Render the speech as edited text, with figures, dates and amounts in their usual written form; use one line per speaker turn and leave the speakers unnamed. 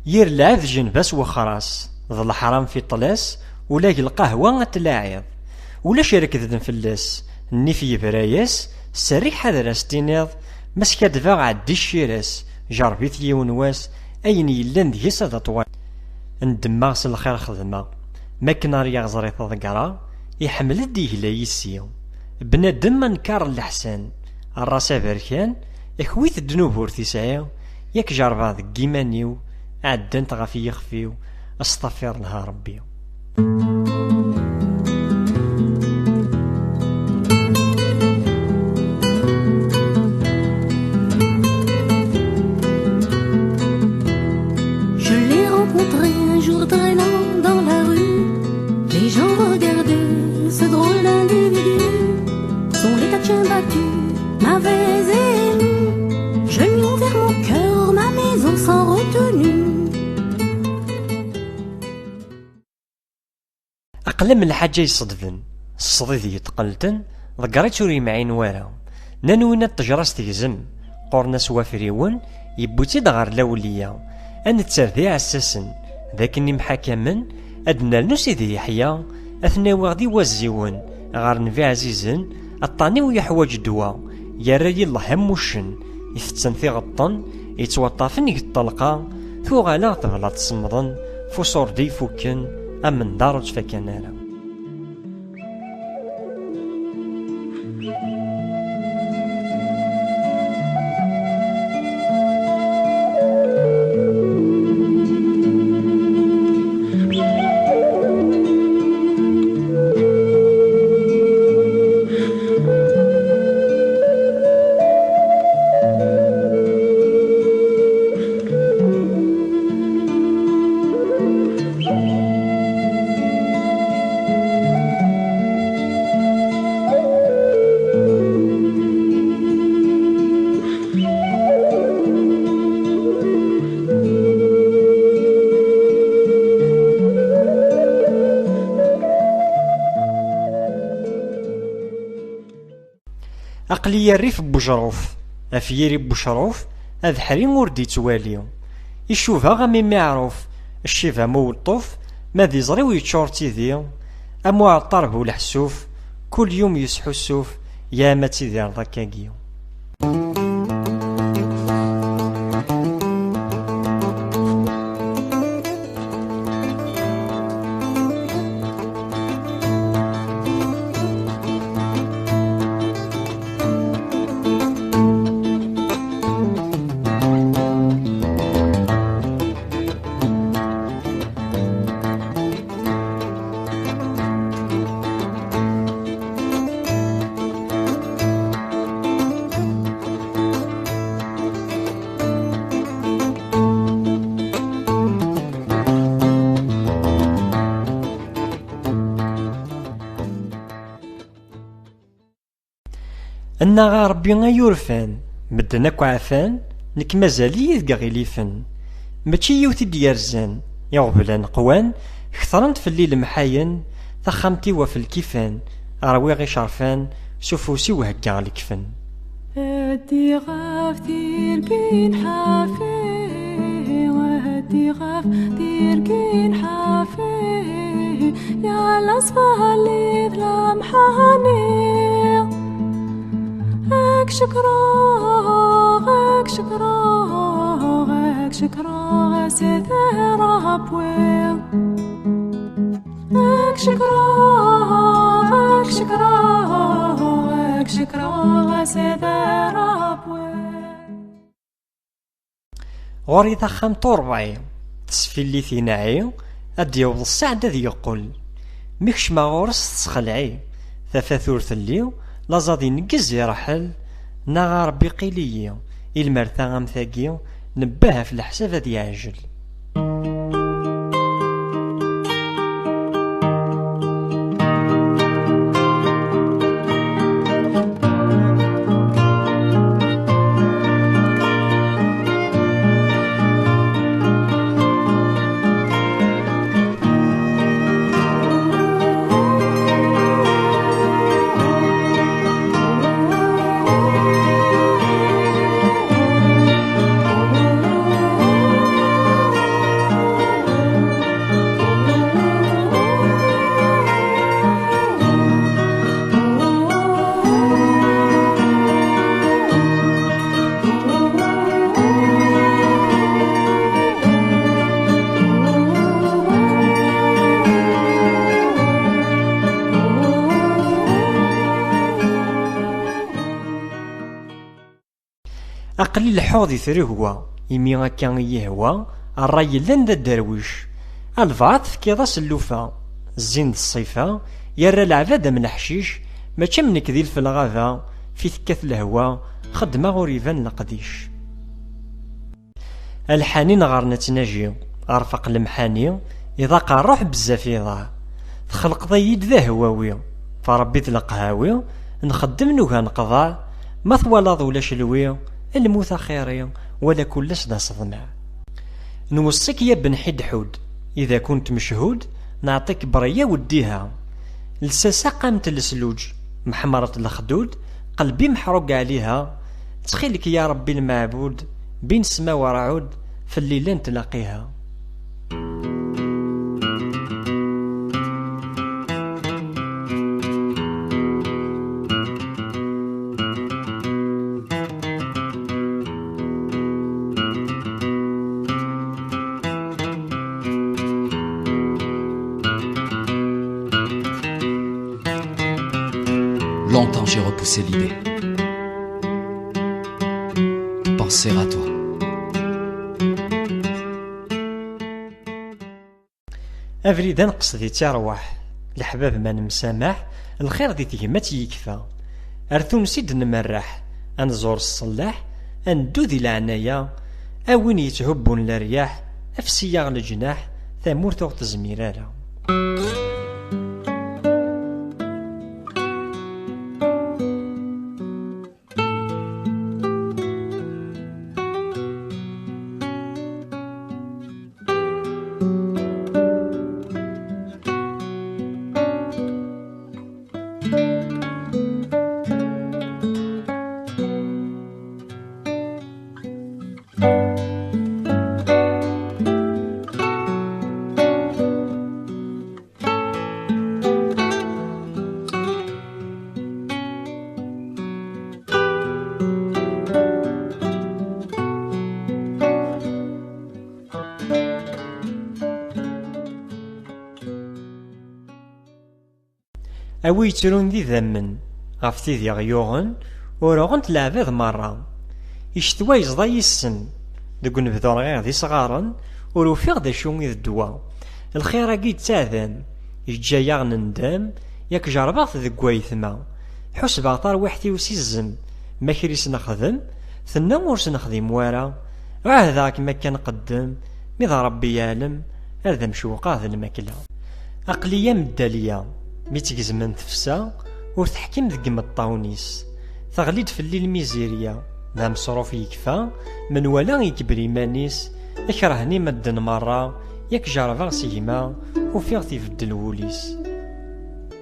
ير العذ جنباس وخراس ذا الحرام في طلاس ولا القهوة تلاعب ولا شارك ذن فلاس ني في براياس سري حذر استيناض مسكات فاغ عدي الشيراس جربيت يونواس أين يلان ديس هذا طوال ندماغ الخير خدمة ما كنا رياغ زريطة ذكرا يحمل الديه لا يسيو بنادم منكار الحسن الراس بركان يخويت الذنوب ورثيسايا ياك جربا ذك كيمانيو عدنت غافي يخفيو استغفر لها ربي. أقلم الحاجة يصدفن الصديد يتقلتن ذكريت وري معين وارا نانوينا التجراس تيزم قورنا سوافريون يبوتي دغار لاوليا أن تسردي عساسن ذاكني محاكمن أدنى لنسيدي يحيى أثناء وغدي وزيون غار نفي عزيزن الطاني ويحواج دوا يرى الله هموشن يفتسن في غطن يتوطافن يطلقا ثوغالا تبلا تصمدن فصور دي فوكن أمن دارج فكنانا. أقلي الريف بوجروف أفيري بوشروف أذ حريم وردي تواليو يشوفها غامي معروف الشيفا مولطوف ما ذي زري ويتشور تيذي أمواع الطرب والحسوف كل يوم يسحو السوف يا ما تيذي رضاكاكيو. أنا غا ربي غيورفان مدن أكو عفان نك مازالي ذكا غيليفن ماشي يوتي ديارزان يغبلان قوان كثرنت في الليل محاين ثخمتي وفي الكيفان أروي غي شرفان سفوسي وهكا غالكفن
هدي غاف تيركين حافي وهدي غاف تيركين حافي يا الأصفى اللي ظلام حاني غاك شكرا غاك شكرا غاك شكرا غاسي ربوي غاك شكرا غاك شكرا غاك شكرا غاسي ربوي
غوري ثخم طوربعي تسفي اللي ثيناعي أدي يوض السعد ذي يقول ميكش ما غورس تسخلعي ثفاثور ثليو لازادي نقز يرحل ناغا ربي قيليو المرثا غمثاقيو نباها في الحساب ذي عجل. أقلي الحوض يثري إمي أكا يهوى الراي لان ذا الدرويش الفاط فكيضا سلوفا الزين الصيفة يرى العباد من الحشيش ما منك ذي في الغابة في ثكات الهوى خدمة غريبان لقديش الحنين غارنا تناجي أرفق المحاني إذا قاروح بزاف يضاع تخلق ضيد ذا هواوي فربي القهاوي نخدم نوها نقضى ما ثوالض ولا شلوي الموت خيري ولا كلش دا صدمع نوصيك يا بن حد حود إذا كنت مشهود نعطيك برية وديها لساسا قامت السلوج محمرة الخدود قلبي محروق عليها تخيلك يا ربي المعبود بين سما ورعود في الليلة نتلاقيها
Longtemps j'ai repoussé l'idée de penser à toi.
أفريدا نقصدي تروح الحباب ما نمسامح الخير دي تهمت يكفى أرثون سيد نمرح أنزور الصلاح أندو ذي العناية أوين يتهبون للرياح أفسياغ الجناح ثامور توغ تزميرارا أوي يترون ذي ذمن غف تيدي غيوغن ورغنت العباد مرة يشتوى يزضى يسن دقو نبذور غير ذي صغارن وروفيغ دا شو إذ الدوا الخير أكيد تاذن يجايا نندام ياك جرباغ ذق ويثما حس بعطار وحدي وسيزم ما كريس نخدم ثنا مورس نخدم وارا وهذاك ما كان قدم مذا ربي يعلم هذا مشوقا ذا الماكلة أقلية مدالية ميتكزمن تفسا وتحكم ذق مطاونيس تغليد في الليل ميزيريا ذا مصروف يكفى من ولا يكبر إيمانيس يكرهني مدن مرة ياك جرباغ سيما وفيغ تيفدل ووليس